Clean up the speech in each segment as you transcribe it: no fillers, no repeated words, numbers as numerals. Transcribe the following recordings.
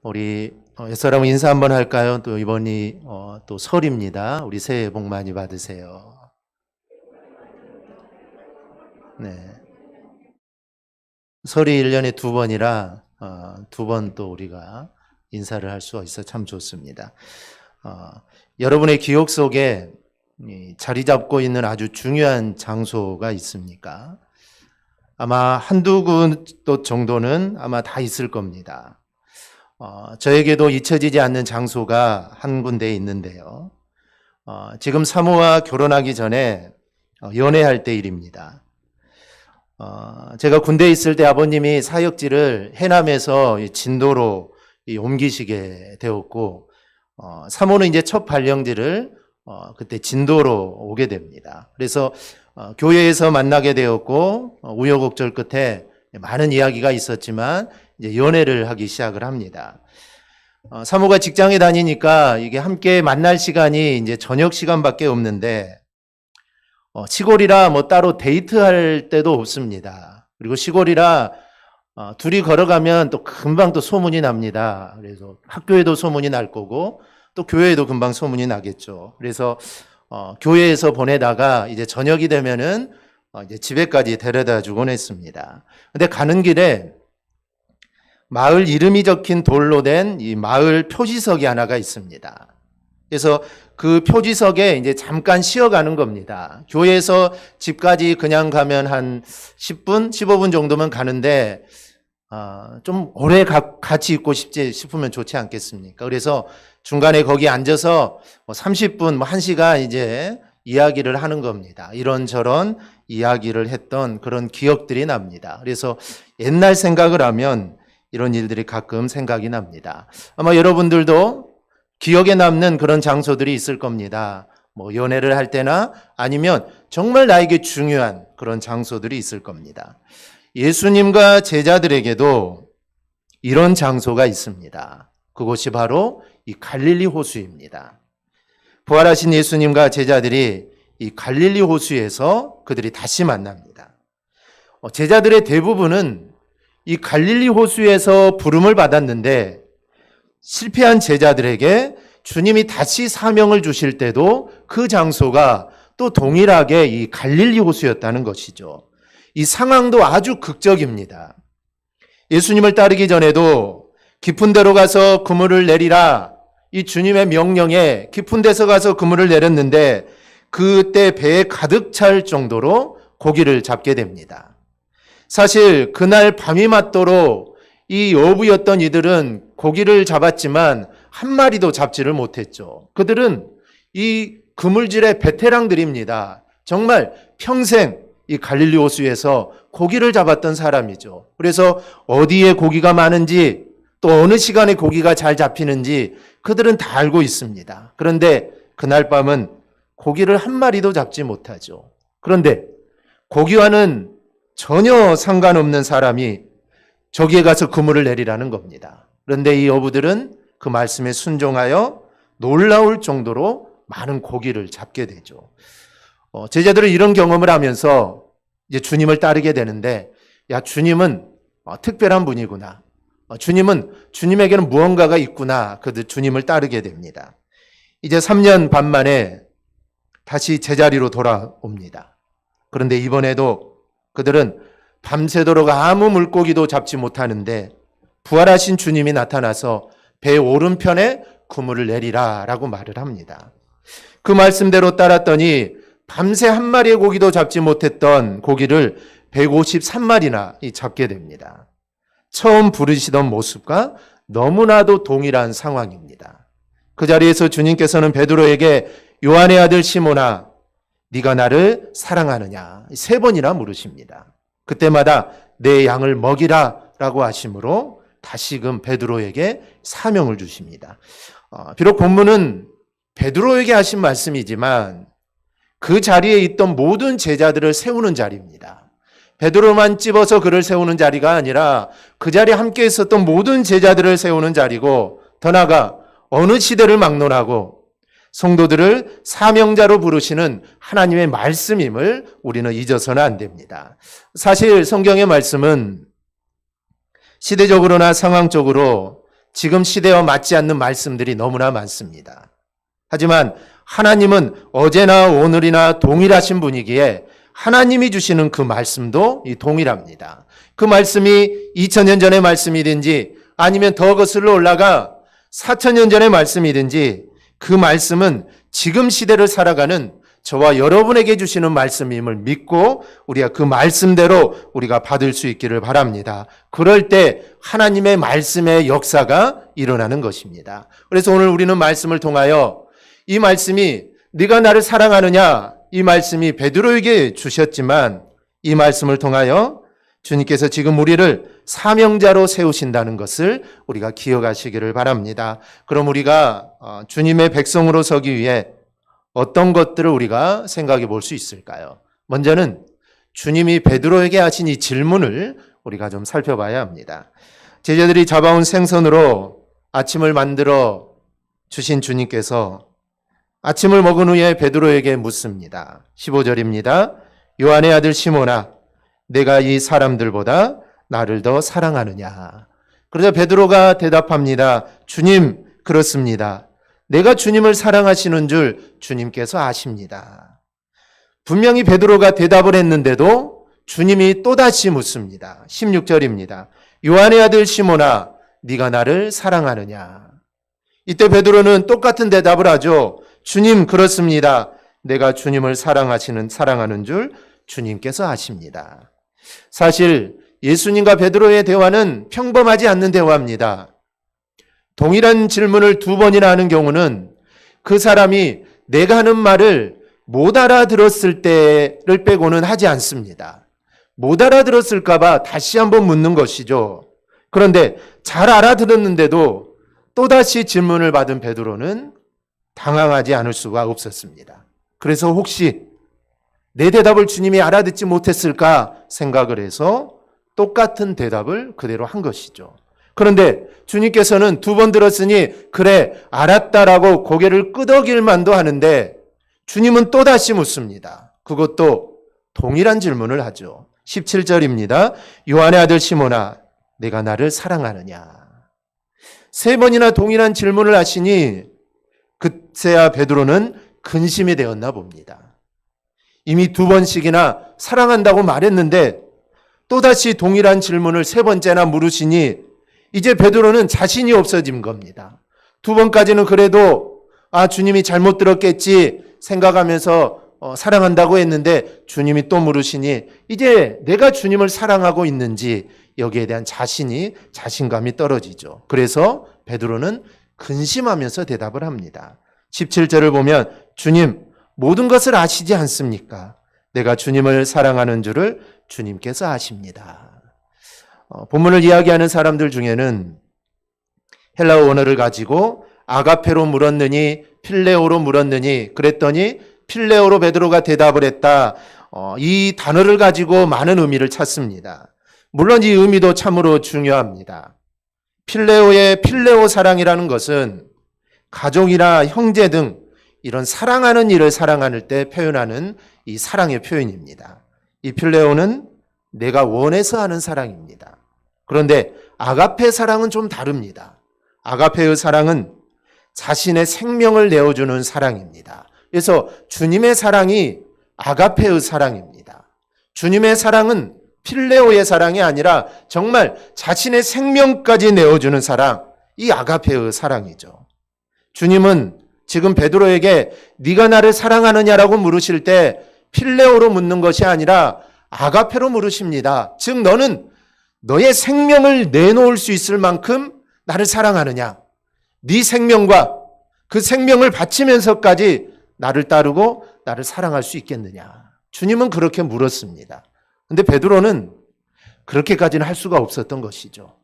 우리 옛사람 인사 한번 할까요? 또 이번이 또 설입니다. 우리 새해 복 많이 받으세요. 네. 설이 1년에 두 번이라 두 번 또 우리가 인사를 할 수 있어 참 좋습니다. 여러분의 기억 속에 자리 잡고 있는 아주 중요한 장소가 있습니까? 아마 한두 군데 정도는 아마 다 있을 겁니다. 저에게도 잊혀지지 않는 장소가 한 군데 있는데요. 지금 사모와 결혼하기 전에 연애할 때 일입니다. 제가 군대에 있을 때 아버님이 사역지를 해남에서 진도로 옮기시게 되었고, 사모는 이제 첫 발령지를 그때 진도로 오게 됩니다. 그래서 교회에서 만나게 되었고, 우여곡절 끝에 많은 이야기가 있었지만 이제 연애를 하기 시작을 합니다. 사모가 직장에 다니니까 이게 함께 만날 시간이 이제 저녁 시간밖에 없는데, 시골이라 뭐 따로 데이트할 때도 없습니다. 그리고 시골이라 둘이 걸어가면 또 금방 또 소문이 납니다. 그래서 학교에도 소문이 날 거고 또 교회에도 금방 소문이 나겠죠. 그래서 교회에서 보내다가 이제 저녁이 되면은 이제 집에까지 데려다 주곤 했습니다. 근데 가는 길에 마을 이름이 적힌 돌로 된 이 마을 표지석이 하나가 있습니다. 그래서 그 표지석에 이제 잠깐 쉬어가는 겁니다. 교회에서 집까지 그냥 가면 한 10분, 15분 정도면 가는데, 좀 오래 같이 있고 싶으면 좋지 않겠습니까? 그래서 중간에 거기 앉아서 30분, 1시간 이제 이야기를 하는 겁니다. 이런저런 이야기를 했던 그런 기억들이 납니다. 그래서 옛날 생각을 하면 이런 일들이 가끔 생각이 납니다. 아마 여러분들도 기억에 남는 그런 장소들이 있을 겁니다. 뭐 연애를 할 때나 아니면 정말 나에게 중요한 그런 장소들이 있을 겁니다. 예수님과 제자들에게도 이런 장소가 있습니다. 그곳이 바로 이 갈릴리 호수입니다. 부활하신 예수님과 제자들이 이 갈릴리 호수에서 그들이 다시 만납니다. 제자들의 대부분은 이 갈릴리 호수에서 부름을 받았는데 실패한 제자들에게 주님이 다시 사명을 주실 때도 그 장소가 또 동일하게 이 갈릴리 호수였다는 것이죠. 이 상황도 아주 극적입니다. 예수님을 따르기 전에도 깊은 데로 가서 그물을 내리라, 이 주님의 명령에 깊은 데서 가서 그물을 내렸는데 그때 배에 가득 찰 정도로 고기를 잡게 됩니다. 사실 그날 밤이 맞도록 이 어부였던 이들은 고기를 잡았지만 한 마리도 잡지를 못했죠. 그들은 이 그물질의 베테랑들입니다. 정말 평생 이 갈릴리 호수에서 고기를 잡았던 사람이죠. 그래서 어디에 고기가 많은지 또 어느 시간에 고기가 잘 잡히는지 그들은 다 알고 있습니다. 그런데 그날 밤은 고기를 한 마리도 잡지 못하죠. 그런데 고기와는 전혀 상관없는 사람이 저기에 가서 그물을 내리라는 겁니다. 그런데 이 어부들은 그 말씀에 순종하여 놀라울 정도로 많은 고기를 잡게 되죠. 제자들은 이런 경험을 하면서 이제 주님을 따르게 되는데, 야, 주님은 특별한 분이구나. 주님에게는 무언가가 있구나. 그들 주님을 따르게 됩니다. 이제 3년 반 만에 다시 제자리로 돌아옵니다. 그런데 이번에도 그들은 밤새도록 아무 물고기도 잡지 못하는데 부활하신 주님이 나타나서 배 오른편에 그물을 내리라 라고 말을 합니다. 그 말씀대로 따랐더니 밤새 한 마리의 고기도 잡지 못했던 고기를 153마리나 잡게 됩니다. 처음 부르시던 모습과 너무나도 동일한 상황입니다. 그 자리에서 주님께서는 베드로에게 요한의 아들 시몬아, 네가 나를 사랑하느냐 3번이나 물으십니다. 그때마다 내 양을 먹이라 라고 하심으로 다시금 베드로에게 사명을 주십니다. 비록 본문은 베드로에게 하신 말씀이지만 그 자리에 있던 모든 제자들을 세우는 자리입니다. 베드로만 찝어서 그를 세우는 자리가 아니라 그 자리에 함께 있었던 모든 제자들을 세우는 자리고, 더 나아가 어느 시대를 막론하고 성도들을 사명자로 부르시는 하나님의 말씀임을 우리는 잊어서는 안 됩니다. 사실 성경의 말씀은 시대적으로나 상황적으로 지금 시대와 맞지 않는 말씀들이 너무나 많습니다. 하지만 하나님은 어제나 오늘이나 동일하신 분이기에 하나님이 주시는 그 말씀도 동일합니다. 그 말씀이 2000년 전의 말씀이든지 아니면 더 거슬러 올라가 4000년 전의 말씀이든지 그 말씀은 지금 시대를 살아가는 저와 여러분에게 주시는 말씀임을 믿고 우리가 그 말씀대로 우리가 받을 수 있기를 바랍니다. 그럴 때 하나님의 말씀의 역사가 일어나는 것입니다. 그래서 오늘 우리는 말씀을 통하여 이 말씀이 네가 나를 사랑하느냐, 이 말씀이 베드로에게 주셨지만 이 말씀을 통하여 주님께서 지금 우리를 사명자로 세우신다는 것을 우리가 기억하시기를 바랍니다. 그럼 우리가 주님의 백성으로 서기 위해 어떤 것들을 우리가 생각해 볼 수 있을까요? 먼저는 주님이 베드로에게 하신 이 질문을 우리가 좀 살펴봐야 합니다. 제자들이 잡아온 생선으로 아침을 만들어 주신 주님께서 아침을 먹은 후에 베드로에게 묻습니다. 15절입니다. 요한의 아들 시몬아, 내가 이 사람들보다 나를 더 사랑하느냐? 그러자 베드로가 대답합니다. 주님, 그렇습니다. 내가 주님을 사랑하시는 줄 주님께서 아십니다. 분명히 베드로가 대답을 했는데도 주님이 또다시 묻습니다. 16절입니다. 요한의 아들 시몬아, 네가 나를 사랑하느냐? 이때 베드로는 똑같은 대답을 하죠. 주님, 그렇습니다. 내가 주님을 사랑하는 줄 주님께서 아십니다. 사실 예수님과 베드로의 대화는 평범하지 않는 대화입니다. 동일한 질문을 두 번이나 하는 경우는 그 사람이 내가 하는 말을 못 알아들었을 때를 빼고는 하지 않습니다. 못 알아들었을까 봐 다시 한번 묻는 것이죠. 그런데 잘 알아들었는데도 또다시 질문을 받은 베드로는 당황하지 않을 수가 없었습니다. 그래서 혹시 내 대답을 주님이 알아듣지 못했을까 생각을 해서 똑같은 대답을 그대로 한 것이죠. 그런데 주님께서는 두 번 들었으니 그래 알았다라고 고개를 끄덕일 만도 하는데 주님은 또다시 묻습니다. 그것도 동일한 질문을 하죠. 17절입니다. 요한의 아들 시몬아, 내가 나를 사랑하느냐? 세 번이나 동일한 질문을 하시니 그때야 베드로는 근심이 되었나 봅니다. 이미 두 번씩이나 사랑한다고 말했는데 또다시 동일한 질문을 세 번째나 물으시니 이제 베드로는 자신이 없어진 겁니다. 두 번까지는 그래도 주님이 잘못 들었겠지 생각하면서 사랑한다고 했는데 주님이 또 물으시니 이제 내가 주님을 사랑하고 있는지 여기에 대한 자신감이 떨어지죠. 그래서 베드로는 근심하면서 대답을 합니다. 17절을 보면 주님, 모든 것을 아시지 않습니까? 내가 주님을 사랑하는 줄을 주님께서 아십니다. 본문을 이야기하는 사람들 중에는 헬라어 원어를 가지고 아가페로 물었느니 필레오로 물었느니 그랬더니 필레오로 베드로가 대답을 했다. 이 단어를 가지고 많은 의미를 찾습니다. 물론 이 의미도 참으로 중요합니다. 필레오의 필레오 사랑이라는 것은 가족이나 형제 등 이런 사랑하는 일을 사랑할 때 표현하는 이 사랑의 표현입니다. 이 필레오는 내가 원해서 하는 사랑입니다. 그런데 아가페 사랑은 좀 다릅니다. 아가페의 사랑은 자신의 생명을 내어주는 사랑입니다. 그래서 주님의 사랑이 아가페의 사랑입니다. 주님의 사랑은 필레오의 사랑이 아니라 정말 자신의 생명까지 내어주는 사랑, 이 아가페의 사랑이죠. 주님은 지금 베드로에게 네가 나를 사랑하느냐라고 물으실 때 필레오로 묻는 것이 아니라 아가페로 물으십니다. 즉 너는 너의 생명을 내놓을 수 있을 만큼 나를 사랑하느냐? 네 생명과 그 생명을 바치면서까지 나를 따르고 나를 사랑할 수 있겠느냐? 주님은 그렇게 물었습니다. 그런데 베드로는 그렇게까지는 할 수가 없었던 것이죠.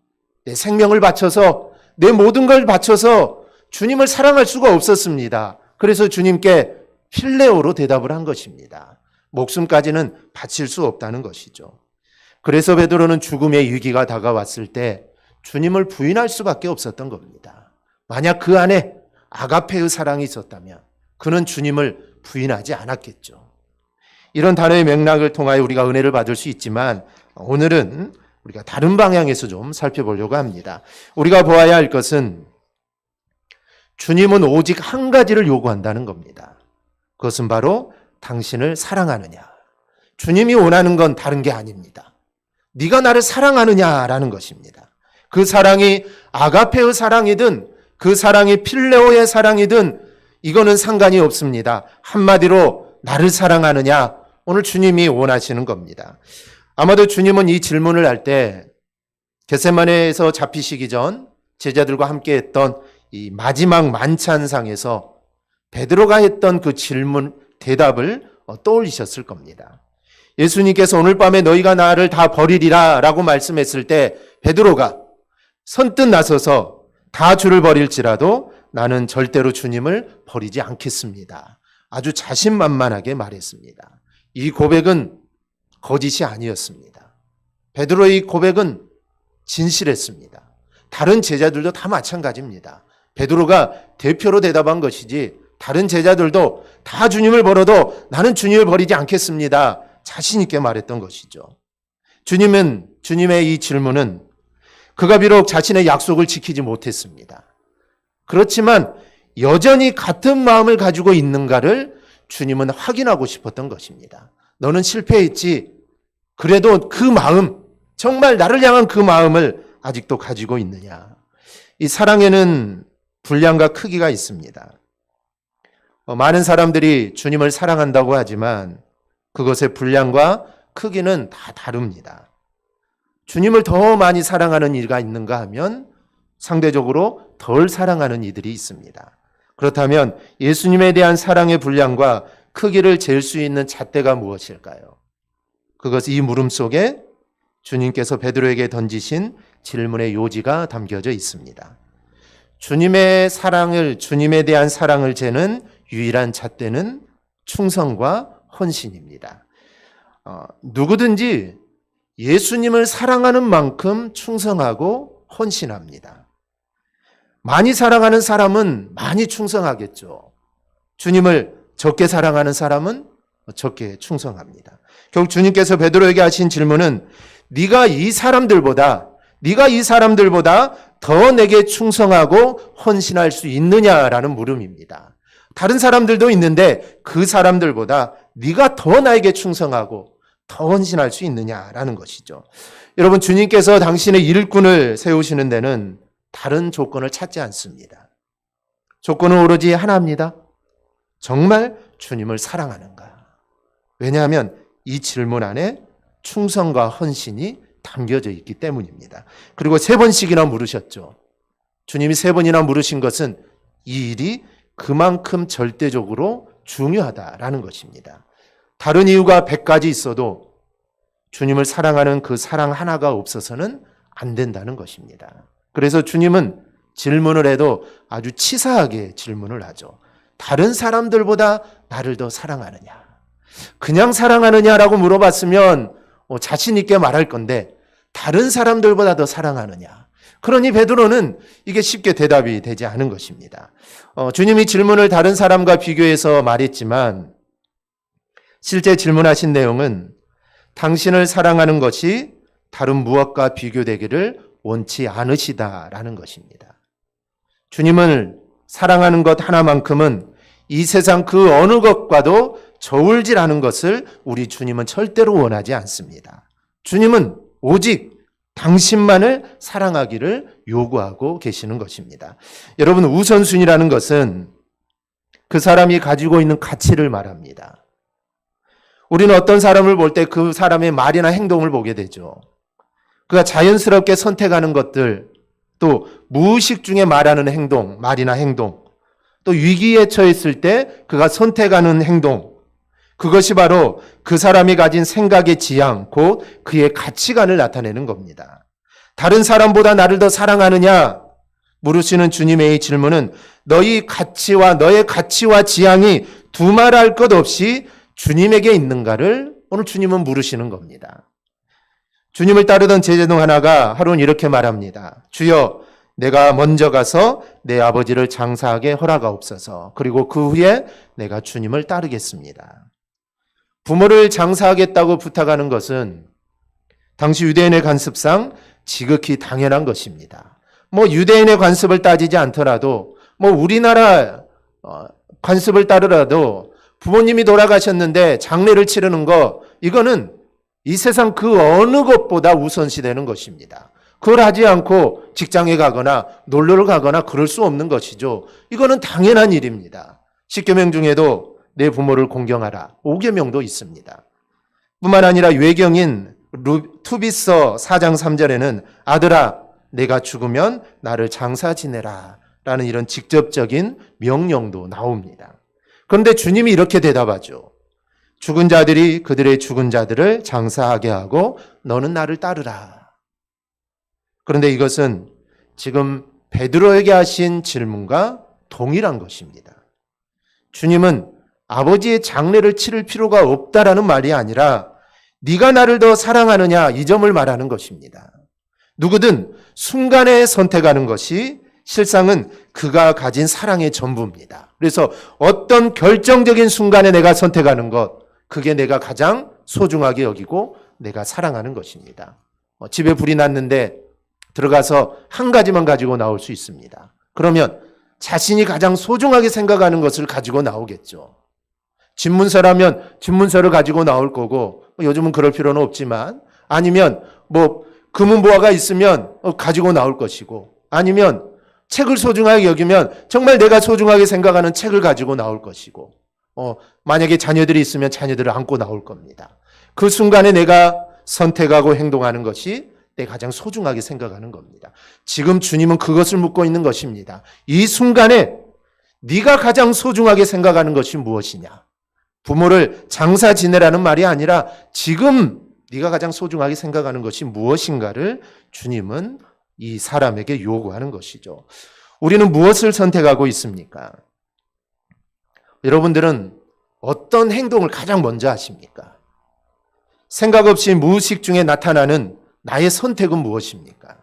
내 생명을 바쳐서 내 모든 걸 바쳐서 주님을 사랑할 수가 없었습니다. 그래서 주님께 필레오로 대답을 한 것입니다. 목숨까지는 바칠 수 없다는 것이죠. 그래서 베드로는 죽음의 위기가 다가왔을 때 주님을 부인할 수밖에 없었던 겁니다. 만약 그 안에 아가페의 사랑이 있었다면 그는 주님을 부인하지 않았겠죠. 이런 단어의 맥락을 통하여 우리가 은혜를 받을 수 있지만 오늘은 우리가 다른 방향에서 좀 살펴보려고 합니다. 우리가 보아야 할 것은 주님은 오직 한 가지를 요구한다는 겁니다. 그것은 바로 당신을 사랑하느냐. 주님이 원하는 건 다른 게 아닙니다. 네가 나를 사랑하느냐라는 것입니다. 그 사랑이 아가페의 사랑이든 그 사랑이 필레오의 사랑이든 이거는 상관이 없습니다. 한마디로 나를 사랑하느냐, 오늘 주님이 원하시는 겁니다. 아마도 주님은 이 질문을 할 때 겟세마네에서 잡히시기 전 제자들과 함께 했던 이 마지막 만찬상에서 베드로가 했던 그 질문, 대답을 떠올리셨을 겁니다. 예수님께서 오늘 밤에 너희가 나를 다 버리리라 라고 말씀했을 때 베드로가 선뜻 나서서 다 주를 버릴지라도 나는 절대로 주님을 버리지 않겠습니다. 아주 자신만만하게 말했습니다. 이 고백은 거짓이 아니었습니다. 베드로의 고백은 진실했습니다. 다른 제자들도 다 마찬가지입니다. 베드로가 대표로 대답한 것이지 다른 제자들도 다 주님을 버려도 나는 주님을 버리지 않겠습니다. 자신 있게 말했던 것이죠. 주님의 이 질문은 그가 비록 자신의 약속을 지키지 못했습니다. 그렇지만 여전히 같은 마음을 가지고 있는가를 주님은 확인하고 싶었던 것입니다. 너는 실패했지. 그래도 그 마음, 정말 나를 향한 그 마음을 아직도 가지고 있느냐. 이 사랑에는 분량과 크기가 있습니다. 많은 사람들이 주님을 사랑한다고 하지만 그것의 분량과 크기는 다 다릅니다. 주님을 더 많이 사랑하는 이가 있는가 하면 상대적으로 덜 사랑하는 이들이 있습니다. 그렇다면 예수님에 대한 사랑의 분량과 크기를 잴 수 있는 잣대가 무엇일까요? 그것이 이 물음 속에 주님께서 베드로에게 던지신 질문의 요지가 담겨져 있습니다. 주님의 사랑을, 주님에 대한 사랑을 재는 유일한 잣대는 충성과 헌신입니다. 누구든지 예수님을 사랑하는 만큼 충성하고 헌신합니다. 많이 사랑하는 사람은 많이 충성하겠죠. 주님을 적게 사랑하는 사람은 적게 충성합니다. 결국 주님께서 베드로에게 하신 질문은 네가 이 사람들보다 더 내게 충성하고 헌신할 수 있느냐라는 물음입니다. 다른 사람들도 있는데 그 사람들보다 네가 더 나에게 충성하고 더 헌신할 수 있느냐라는 것이죠. 여러분, 주님께서 당신의 일꾼을 세우시는 데는 다른 조건을 찾지 않습니다. 조건은 오로지 하나입니다. 정말 주님을 사랑하는가? 왜냐하면 이 질문 안에 충성과 헌신이 담겨져 있기 때문입니다. 그리고 3번씩이나 물으셨죠. 주님이 3번이나 물으신 것은 이 일이 그만큼 절대적으로 중요하다라는 것입니다. 다른 이유가 100가지 있어도 주님을 사랑하는 그 사랑 하나가 없어서는 안 된다는 것입니다. 그래서 주님은 질문을 해도 아주 치사하게 질문을 하죠. 다른 사람들보다 나를 더 사랑하느냐? 그냥 사랑하느냐라고 물어봤으면 자신 있게 말할 건데 다른 사람들보다 더 사랑하느냐? 그러니 베드로는 이게 쉽게 대답이 되지 않은 것입니다. 주님이 질문을 다른 사람과 비교해서 말했지만 실제 질문하신 내용은 당신을 사랑하는 것이 다른 무엇과 비교되기를 원치 않으시다라는 것입니다. 주님을 사랑하는 것 하나만큼은 이 세상 그 어느 것과도 저울질 않은 것을 우리 주님은 절대로 원하지 않습니다. 주님은 오직 당신만을 사랑하기를 요구하고 계시는 것입니다. 여러분, 우선순위라는 것은 그 사람이 가지고 있는 가치를 말합니다. 우리는 어떤 사람을 볼 때 그 사람의 말이나 행동을 보게 되죠. 그가 자연스럽게 선택하는 것들, 또 무의식 중에 말하는 행동, 말이나 행동, 또 위기에 처했을 때 그가 선택하는 행동, 그것이 바로 그 사람이 가진 생각의 지향, 곧 그의 가치관을 나타내는 겁니다. 다른 사람보다 나를 더 사랑하느냐? 물으시는 주님의 이 질문은 너의 가치와 지향이 두말할 것 없이 주님에게 있는가를 오늘 주님은 물으시는 겁니다. 주님을 따르던 제자 중 하나가 하루는 이렇게 말합니다. 주여, 내가 먼저 가서 내 아버지를 장사하게 허락하옵소서. 그리고 그 후에 내가 주님을 따르겠습니다. 부모를 장사하겠다고 부탁하는 것은 당시 유대인의 관습상 지극히 당연한 것입니다. 뭐 유대인의 관습을 따지지 않더라도 뭐 우리나라 관습을 따르라도 부모님이 돌아가셨는데 장례를 치르는 거, 이거는 이 세상 그 어느 것보다 우선시되는 것입니다. 그걸 하지 않고 직장에 가거나 놀러를 가거나 그럴 수 없는 것이죠. 이거는 당연한 일입니다. 10계명 중에도 내 부모를 공경하라 5계명도 있습니다. 뿐만 아니라 외경인 투비서 4장 3절에는 아들아 내가 죽으면 나를 장사 지내라 라는 이런 직접적인 명령도 나옵니다. 그런데 주님이 이렇게 대답하죠. 죽은 자들이 그들의 죽은 자들을 장사하게 하고 너는 나를 따르라. 그런데 이것은 지금 베드로에게 하신 질문과 동일한 것입니다. 주님은 아버지의 장례를 치를 필요가 없다라는 말이 아니라 네가 나를 더 사랑하느냐 이 점을 말하는 것입니다. 누구든 순간에 선택하는 것이 실상은 그가 가진 사랑의 전부입니다. 그래서 어떤 결정적인 순간에 내가 선택하는 것, 그게 내가 가장 소중하게 여기고 내가 사랑하는 것입니다. 집에 불이 났는데 들어가서 한 가지만 가지고 나올 수 있습니다. 그러면 자신이 가장 소중하게 생각하는 것을 가지고 나오겠죠. 집문서라면 집문서를 가지고 나올 거고, 요즘은 그럴 필요는 없지만, 아니면 뭐 금은보화가 있으면 가지고 나올 것이고, 아니면 책을 소중하게 여기면 정말 내가 소중하게 생각하는 책을 가지고 나올 것이고, 만약에 자녀들이 있으면 자녀들을 안고 나올 겁니다. 그 순간에 내가 선택하고 행동하는 것이 내가 가장 소중하게 생각하는 겁니다. 지금 주님은 그것을 묻고 있는 것입니다. 이 순간에 네가 가장 소중하게 생각하는 것이 무엇이냐? 부모를 장사 지내라는 말이 아니라 지금 네가 가장 소중하게 생각하는 것이 무엇인가를 주님은 이 사람에게 요구하는 것이죠. 우리는 무엇을 선택하고 있습니까? 여러분들은 어떤 행동을 가장 먼저 하십니까? 생각 없이 무의식 중에 나타나는 나의 선택은 무엇입니까?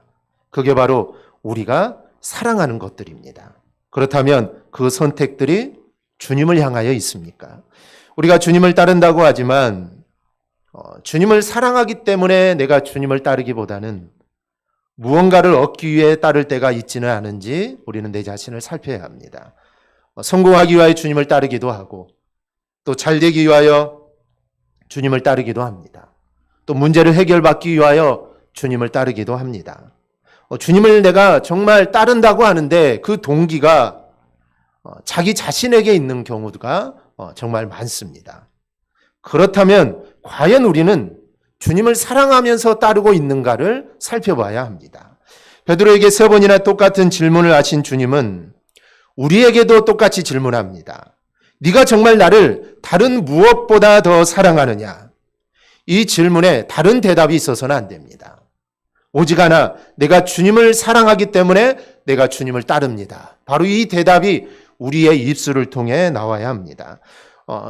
그게 바로 우리가 사랑하는 것들입니다. 그렇다면 그 선택들이 주님을 향하여 있습니까? 우리가 주님을 따른다고 하지만 주님을 사랑하기 때문에 내가 주님을 따르기보다는 무언가를 얻기 위해 따를 때가 있지는 않은지 우리는 내 자신을 살펴야 합니다. 성공하기 위하여 주님을 따르기도 하고 또 잘되기 위하여 주님을 따르기도 합니다. 또 문제를 해결받기 위하여 주님을 따르기도 합니다. 주님을 내가 정말 따른다고 하는데 그 동기가 자기 자신에게 있는 경우가 정말 많습니다. 그렇다면 과연 우리는 주님을 사랑하면서 따르고 있는가를 살펴봐야 합니다. 베드로에게 3번이나 똑같은 질문을 하신 주님은 우리에게도 똑같이 질문합니다. 네가 정말 나를 다른 무엇보다 더 사랑하느냐? 이 질문에 다른 대답이 있어서는 안 됩니다. 오직 하나, 내가 주님을 사랑하기 때문에 내가 주님을 따릅니다. 바로 이 대답이 우리의 입술을 통해 나와야 합니다.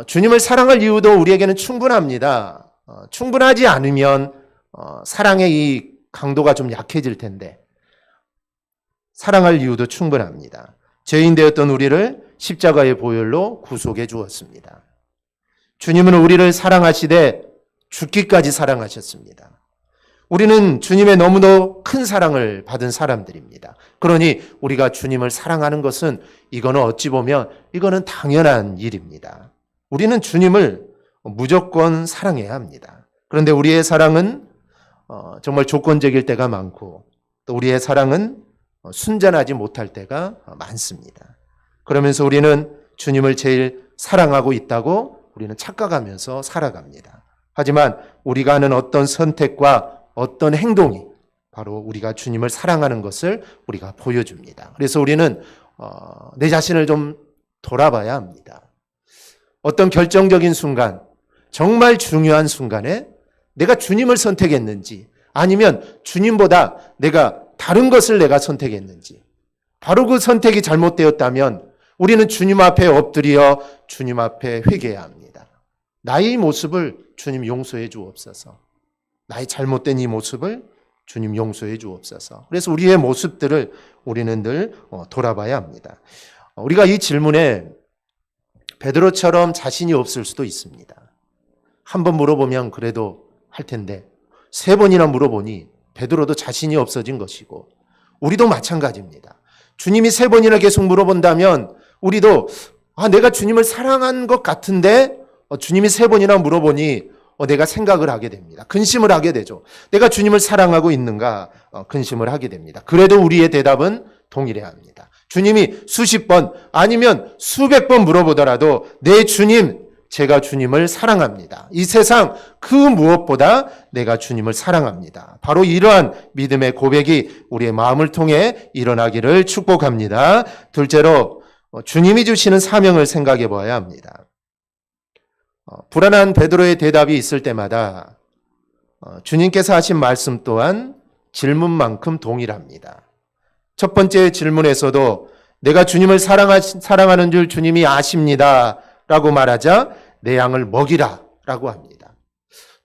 주님을 사랑할 이유도 우리에게는 충분합니다. 충분하지 않으면 사랑의 이 강도가 좀 약해질 텐데 사랑할 이유도 충분합니다. 죄인 되었던 우리를 십자가의 보혈로 구속해 주었습니다. 주님은 우리를 사랑하시되 죽기까지 사랑하셨습니다. 우리는 주님의 너무도 큰 사랑을 받은 사람들입니다. 그러니 우리가 주님을 사랑하는 것은 이거는 어찌 보면 이거는 당연한 일입니다. 우리는 주님을 무조건 사랑해야 합니다. 그런데 우리의 사랑은 정말 조건적일 때가 많고 또 우리의 사랑은 순전하지 못할 때가 많습니다. 그러면서 우리는 주님을 제일 사랑하고 있다고 우리는 착각하면서 살아갑니다. 하지만 우리가 하는 어떤 선택과 어떤 행동이 바로 우리가 주님을 사랑하는 것을 우리가 보여줍니다. 그래서 우리는 내 자신을 좀 돌아봐야 합니다. 어떤 결정적인 순간, 정말 중요한 순간에 내가 주님을 선택했는지 아니면 주님보다 내가 다른 것을 내가 선택했는지 바로 그 선택이 잘못되었다면 우리는 주님 앞에 엎드려 주님 앞에 회개해야 합니다. 나의 모습을 주님 용서해 주옵소서. 나의 잘못된 이 모습을 주님 용서해 주옵소서. 그래서 우리의 모습들을 우리는 늘 돌아봐야 합니다. 우리가 이 질문에 베드로처럼 자신이 없을 수도 있습니다. 한번 물어보면 그래도 할 텐데 3번이나 물어보니 베드로도 자신이 없어진 것이고 우리도 마찬가지입니다. 주님이 3번이나 계속 물어본다면 우리도 내가 주님을 사랑한 것 같은데 주님이 3번이나 물어보니 내가 생각을 하게 됩니다. 근심을 하게 되죠. 내가 주님을 사랑하고 있는가 근심을 하게 됩니다. 그래도 우리의 대답은 동일해야 합니다. 주님이 수십 번 아니면 수백 번 물어보더라도 내 주님, 제가 주님을 사랑합니다. 이 세상 그 무엇보다 내가 주님을 사랑합니다. 바로 이러한 믿음의 고백이 우리의 마음을 통해 일어나기를 축복합니다. 둘째로 주님이 주시는 사명을 생각해 보아야 합니다. 불안한 베드로의 대답이 있을 때마다 주님께서 하신 말씀 또한 질문만큼 동일합니다. 첫 번째 질문에서도 내가 주님을 사랑하는 줄 주님이 아십니다 라고 말하자 내 양을 먹이라 라고 합니다.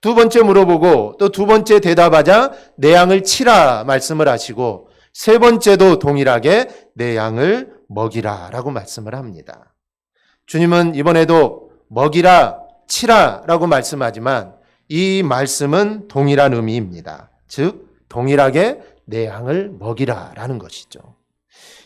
두 번째 물어보고 또 두 번째 대답하자 내 양을 치라 말씀을 하시고 세 번째도 동일하게 내 양을 먹이라 라고 말씀을 합니다. 주님은 이번에도 먹이라 치라 라고 말씀하지만 이 말씀은 동일한 의미입니다. 즉 동일하게 내 양을 먹이라 라는 것이죠.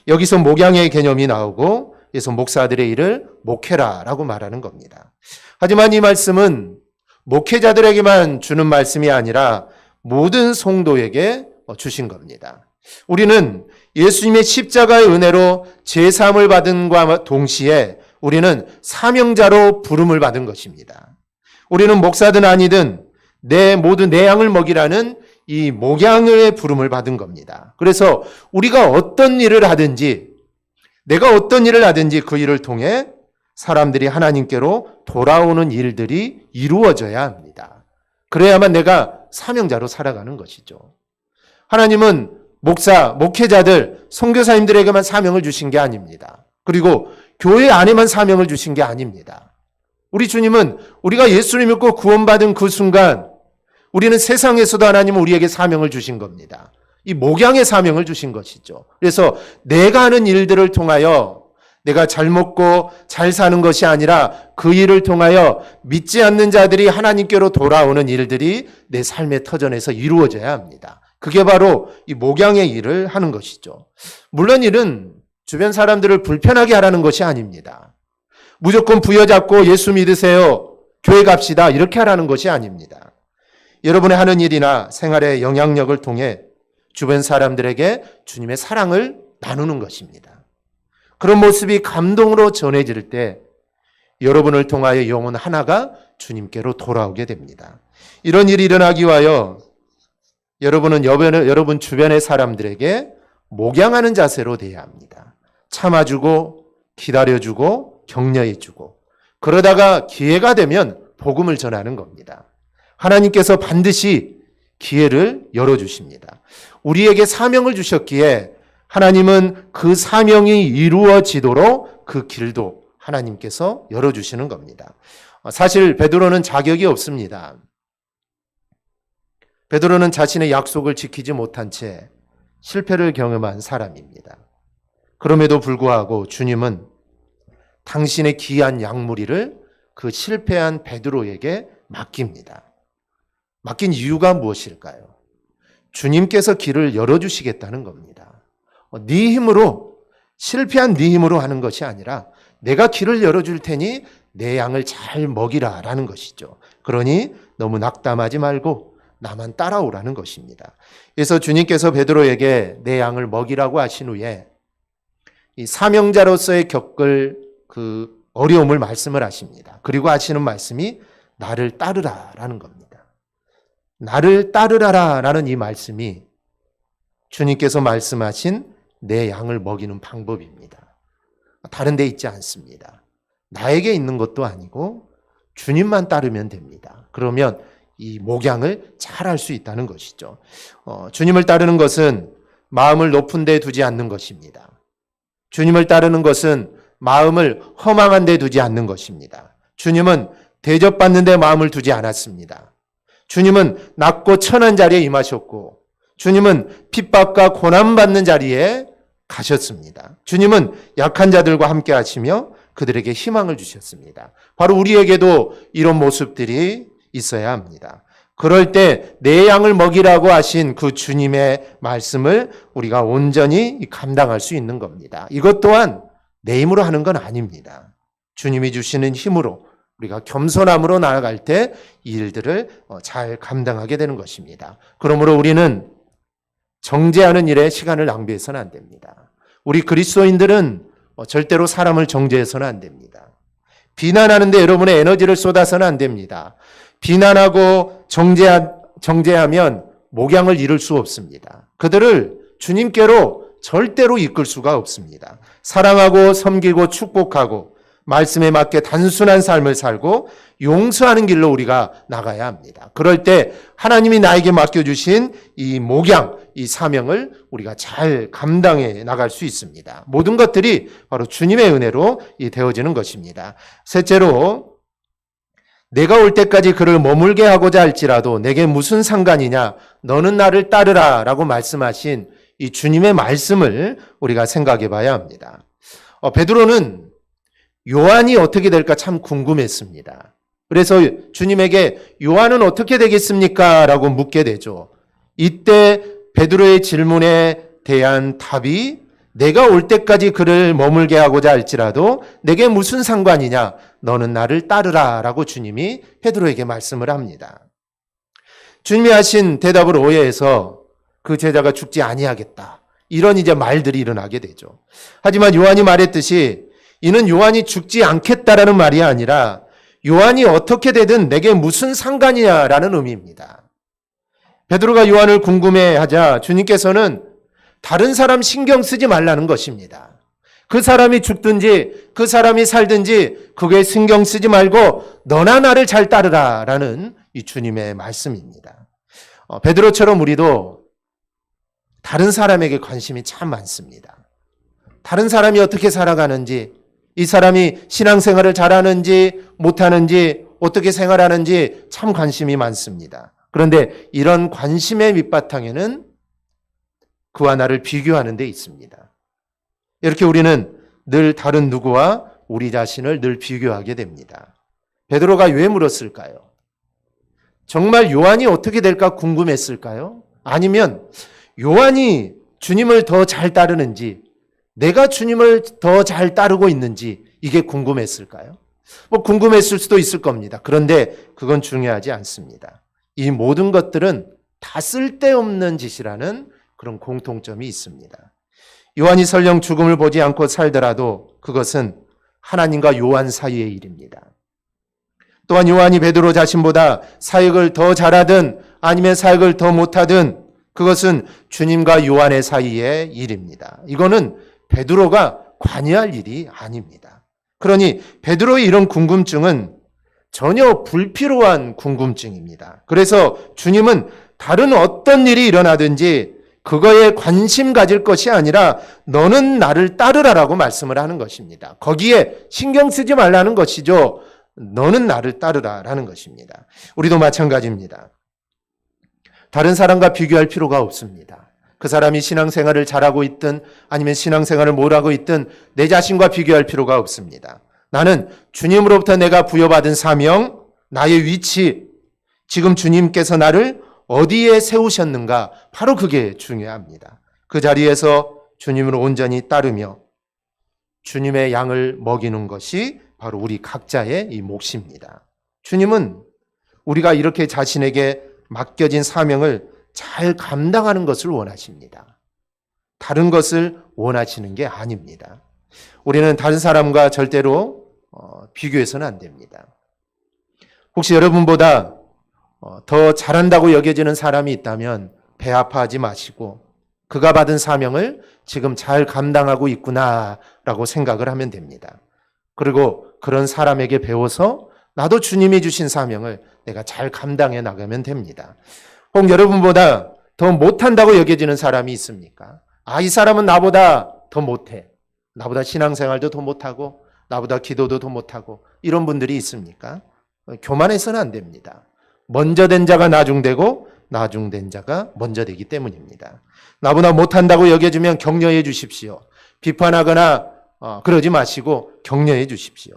여기서 목양의 개념이 나오고 그래서 목사들의 일을 목회라 라고 말하는 겁니다. 하지만 이 말씀은 목회자들에게만 주는 말씀이 아니라 모든 성도에게 주신 겁니다. 우리는 예수님의 십자가의 은혜로 제사함을 받은과 동시에 우리는 사명자로 부름을 받은 것입니다. 우리는 목사든 아니든 모두 내 양을 먹이라는 이 목양의 부름을 받은 겁니다. 그래서 우리가 어떤 일을 하든지 내가 어떤 일을 하든지 그 일을 통해 사람들이 하나님께로 돌아오는 일들이 이루어져야 합니다. 그래야만 내가 사명자로 살아가는 것이죠. 하나님은 목사, 목회자들, 선교사님들에게만 사명을 주신 게 아닙니다. 그리고 교회 안에만 사명을 주신 게 아닙니다. 우리 주님은 우리가 예수를 믿고 구원받은 그 순간 우리는 세상에서도 하나님은 우리에게 사명을 주신 겁니다. 이 목양의 사명을 주신 것이죠. 그래서 내가 하는 일들을 통하여 내가 잘 먹고 잘 사는 것이 아니라 그 일을 통하여 믿지 않는 자들이 하나님께로 돌아오는 일들이 내 삶의 터전에서 이루어져야 합니다. 그게 바로 이 목양의 일을 하는 것이죠. 물론 일은 주변 사람들을 불편하게 하라는 것이 아닙니다. 무조건 부여잡고 예수 믿으세요. 교회 갑시다. 이렇게 하라는 것이 아닙니다. 여러분의 하는 일이나 생활의 영향력을 통해 주변 사람들에게 주님의 사랑을 나누는 것입니다. 그런 모습이 감동으로 전해질 때 여러분을 통하여 영혼 하나가 주님께로 돌아오게 됩니다. 이런 일이 일어나기 위하여 여러분은 여러분 주변의 사람들에게 목양하는 자세로 돼야 합니다. 참아주고 기다려주고 격려해주고 그러다가 기회가 되면 복음을 전하는 겁니다. 하나님께서 반드시 기회를 열어주십니다. 우리에게 사명을 주셨기에 하나님은 그 사명이 이루어지도록 그 길도 하나님께서 열어주시는 겁니다. 사실 베드로는 자격이 없습니다. 베드로는 자신의 약속을 지키지 못한 채 실패를 경험한 사람입니다. 그럼에도 불구하고 주님은 당신의 귀한 양무리를 그 실패한 베드로에게 맡깁니다. 맡긴 이유가 무엇일까요? 주님께서 길을 열어주시겠다는 겁니다. 네 힘으로 실패한 네 힘으로 하는 것이 아니라 내가 길을 열어줄 테니 내 양을 잘 먹이라 라는 것이죠. 그러니 너무 낙담하지 말고 나만 따라오라는 것입니다. 그래서 주님께서 베드로에게 내 양을 먹이라고 하신 후에 이 사명자로서의 겪을 그 어려움을 말씀을 하십니다. 그리고 하시는 말씀이 나를 따르라 라는 겁니다. 나를 따르라라 라는 이 말씀이 주님께서 말씀하신 내 양을 먹이는 방법입니다. 다른 데 있지 않습니다. 나에게 있는 것도 아니고 주님만 따르면 됩니다. 그러면 이 목양을 잘 할 수 있다는 것이죠. 주님을 따르는 것은 마음을 높은 데 두지 않는 것입니다. 주님을 따르는 것은 마음을 허망한 데 두지 않는 것입니다. 주님은 대접받는 데 마음을 두지 않았습니다. 주님은 낮고 천한 자리에 임하셨고 주님은 핍박과 고난받는 자리에 가셨습니다. 주님은 약한 자들과 함께 하시며 그들에게 희망을 주셨습니다. 바로 우리에게도 이런 모습들이 있어야 합니다. 그럴 때 내 양을 먹이라고 하신 그 주님의 말씀을 우리가 온전히 감당할 수 있는 겁니다. 이것 또한 내 힘으로 하는 건 아닙니다. 주님이 주시는 힘으로 우리가 겸손함으로 나아갈 때 이 일들을 잘 감당하게 되는 것입니다. 그러므로 우리는 정죄하는 일에 시간을 낭비해서는 안 됩니다. 우리 그리스도인들은 절대로 사람을 정죄해서는 안 됩니다. 비난하는 데 여러분의 에너지를 쏟아서는 안 됩니다. 비난하고 정죄하면 목양을 이룰 수 없습니다. 그들을 주님께로 절대로 이끌 수가 없습니다. 사랑하고 섬기고 축복하고 말씀에 맞게 단순한 삶을 살고 용서하는 길로 우리가 나가야 합니다. 그럴 때 하나님이 나에게 맡겨주신 이 목양, 이 사명을 우리가 잘 감당해 나갈 수 있습니다. 모든 것들이 바로 주님의 은혜로 되어지는 것입니다. 셋째로, 내가 올 때까지 그를 머물게 하고자 할지라도 내게 무슨 상관이냐, 너는 나를 따르라 라고 말씀하신 이 주님의 말씀을 우리가 생각해 봐야 합니다. 베드로는 요한이 어떻게 될까 참 궁금했습니다. 그래서 주님에게 요한은 어떻게 되겠습니까? 라고 묻게 되죠. 이때 베드로의 질문에 대한 답이 내가 올 때까지 그를 머물게 하고자 할지라도 내게 무슨 상관이냐? 너는 나를 따르라 라고 주님이 베드로에게 말씀을 합니다. 주님이 하신 대답을 오해해서 그 제자가 죽지 아니하겠다. 이런 이제 말들이 일어나게 되죠. 하지만 요한이 말했듯이 이는 요한이 죽지 않겠다라는 말이 아니라 요한이 어떻게 되든 내게 무슨 상관이냐라는 의미입니다. 베드로가 요한을 궁금해하자 주님께서는 다른 사람 신경 쓰지 말라는 것입니다. 그 사람이 죽든지 그 사람이 살든지 그게 신경 쓰지 말고 너나 나를 잘 따르라라는 이 주님의 말씀입니다. 베드로처럼 우리도 다른 사람에게 관심이 참 많습니다. 다른 사람이 어떻게 살아가는지, 이 사람이 신앙생활을 잘하는지 못하는지 어떻게 생활하는지 참 관심이 많습니다. 그런데 이런 관심의 밑바탕에는 그와 나를 비교하는 데 있습니다. 이렇게 우리는 늘 다른 누구와 우리 자신을 늘 비교하게 됩니다. 베드로가 왜 물었을까요? 정말 요한이 어떻게 될까 궁금했을까요? 아니면 요한이 주님을 더 잘 따르는지, 내가 주님을 더 잘 따르고 있는지 이게 궁금했을까요? 궁금했을 수도 있을 겁니다. 그런데 그건 중요하지 않습니다. 이 모든 것들은 다 쓸데없는 짓이라는 그런 공통점이 있습니다. 요한이 설령 죽음을 보지 않고 살더라도 그것은 하나님과 요한 사이의 일입니다. 또한 요한이 베드로 자신보다 사역을 더 잘하든 아니면 사역을 더 못하든 그것은 주님과 요한의 사이의 일입니다. 이거는 베드로가 관여할 일이 아닙니다. 그러니 베드로의 이런 궁금증은 전혀 불필요한 궁금증입니다. 그래서 주님은 다른 어떤 일이 일어나든지 그거에 관심 가질 것이 아니라 너는 나를 따르라라고 말씀을 하는 것입니다. 거기에 신경 쓰지 말라는 것이죠. 너는 나를 따르라라는 것입니다. 우리도 마찬가지입니다. 다른 사람과 비교할 필요가 없습니다. 그 사람이 신앙생활을 잘하고 있든 아니면 신앙생활을 못하고 있든 내 자신과 비교할 필요가 없습니다. 나는 주님으로부터 내가 부여받은 사명, 나의 위치, 지금 주님께서 나를 어디에 세우셨는가, 바로 그게 중요합니다. 그 자리에서 주님을 온전히 따르며 주님의 양을 먹이는 것이 바로 우리 각자의 이 몫입니다. 주님은 우리가 이렇게 자신에게 맡겨진 사명을 잘 감당하는 것을 원하십니다. 다른 것을 원하시는 게 아닙니다. 우리는 다른 사람과 절대로 비교해서는 안 됩니다. 혹시 여러분보다 더 잘한다고 여겨지는 사람이 있다면 배 아파하지 마시고 그가 받은 사명을 지금 잘 감당하고 있구나라고 생각을 하면 됩니다. 그리고 그런 사람에게 배워서 나도 주님이 주신 사명을 내가 잘 감당해 나가면 됩니다. 혹 여러분보다 더 못한다고 여겨지는 사람이 있습니까? 이 사람은 나보다 더 못해. 나보다 신앙생활도 더 못하고 나보다 기도도 더 못하고 이런 분들이 있습니까? 교만해서는 안 됩니다. 먼저 된 자가 나중되고 나중된 자가 먼저 되기 때문입니다. 나보다 못한다고 여겨지면 격려해 주십시오. 비판하거나 그러지 마시고 격려해 주십시오.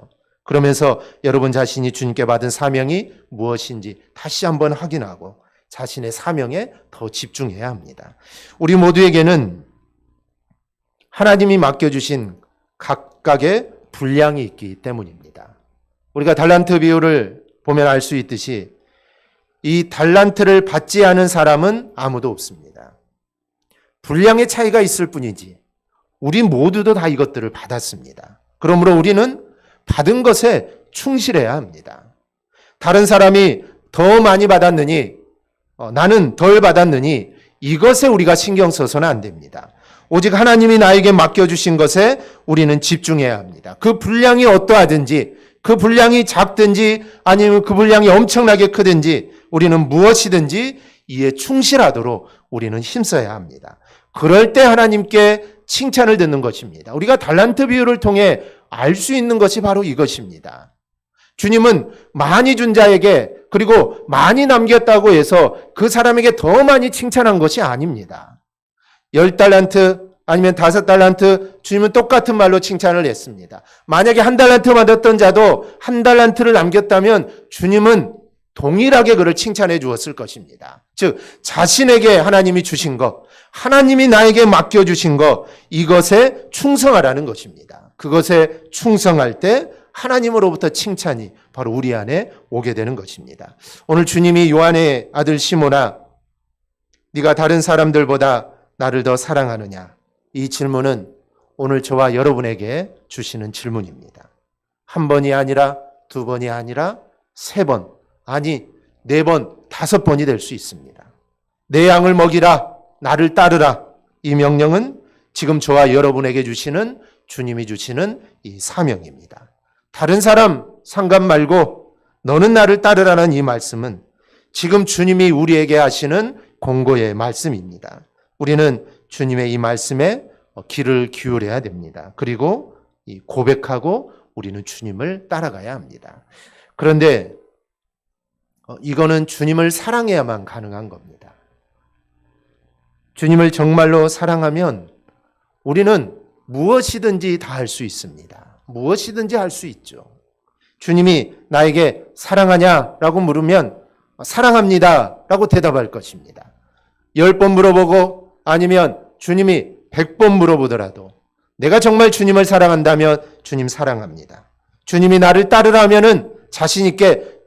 그러면서 여러분 자신이 주님께 받은 사명이 무엇인지 다시 한번 확인하고 자신의 사명에 더 집중해야 합니다. 우리 모두에게는 하나님이 맡겨주신 각각의 분량이 있기 때문입니다. 우리가 달란트 비유를 보면 알 수 있듯이 이 달란트를 받지 않은 사람은 아무도 없습니다. 분량의 차이가 있을 뿐이지 우리 모두도 다 이것들을 받았습니다. 그러므로 우리는 받은 것에 충실해야 합니다. 다른 사람이 더 많이 받았느니 나는 덜 받았느니 이것에 우리가 신경 써서는 안 됩니다. 오직 하나님이 나에게 맡겨주신 것에 우리는 집중해야 합니다. 그 분량이 어떠하든지 그 분량이 작든지 아니면 그 분량이 엄청나게 크든지 우리는 무엇이든지 이에 충실하도록 우리는 힘써야 합니다. 그럴 때 하나님께 칭찬을 듣는 것입니다. 우리가 달란트 비유를 통해 알 수 있는 것이 바로 이것입니다. 주님은 많이 준 자에게 그리고 많이 남겼다고 해서 그 사람에게 더 많이 칭찬한 것이 아닙니다. 10달란트 아니면 5달란트 주님은 똑같은 말로 칭찬을 했습니다. 만약에 1달란트 받았던 자도 1달란트를 남겼다면 주님은 동일하게 그를 칭찬해 주었을 것입니다. 즉 자신에게 하나님이 주신 것, 하나님이 나에게 맡겨주신 것, 이것에 충성하라는 것입니다. 그것에 충성할 때 하나님으로부터 칭찬이 바로 우리 안에 오게 되는 것입니다. 오늘 주님이 요한의 아들 시몬아, 네가 다른 사람들보다 나를 더 사랑하느냐? 이 질문은 오늘 저와 여러분에게 주시는 질문입니다. 한 번이 아니라 두 번이 아니라 3번, 아니 4번, 5번이 될 수 있습니다. 내 양을 먹이라, 나를 따르라. 이 명령은 지금 저와 여러분에게 주시는 주님이 주시는 이 사명입니다. 다른 사람 상관 말고 너는 나를 따르라는 이 말씀은 지금 주님이 우리에게 하시는 공고의 말씀입니다. 우리는 주님의 이 말씀에 귀를 기울여야 됩니다. 그리고 고백하고 우리는 주님을 따라가야 합니다. 그런데 이거는 주님을 사랑해야만 가능한 겁니다. 주님을 정말로 사랑하면 우리는 무엇이든지 다 할 수 있습니다. 무엇이든지 할 수 있죠. 주님이 나에게 사랑하냐라고 물으면 사랑합니다 라고 대답할 것입니다. 10번 물어보고 아니면 주님이 100번 물어보더라도 내가 정말 주님을 사랑한다면 주님 사랑합니다. 주님이 나를 따르라면은 자신 있게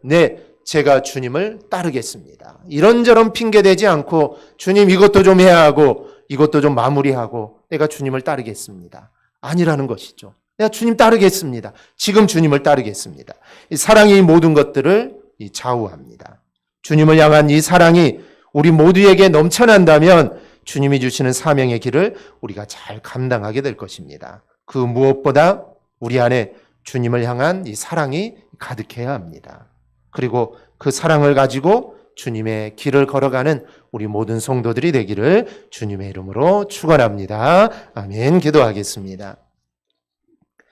제가 주님을 따르겠습니다. 이런저런 핑계대지 않고 주님 이것도 좀 해야 하고 이것도 좀 마무리하고 내가 주님을 따르겠습니다. 아니라는 것이죠. 내가 주님 따르겠습니다. 지금 주님을 따르겠습니다. 이 사랑이 이 모든 것들을 좌우합니다. 주님을 향한 이 사랑이 우리 모두에게 넘쳐난다면 주님이 주시는 사명의 길을 우리가 잘 감당하게 될 것입니다. 그 무엇보다 우리 안에 주님을 향한 이 사랑이 가득해야 합니다. 그리고 그 사랑을 가지고 주님의 길을 걸어가는 우리 모든 성도들이 되기를 주님의 이름으로 축원합니다. 아멘. 기도하겠습니다.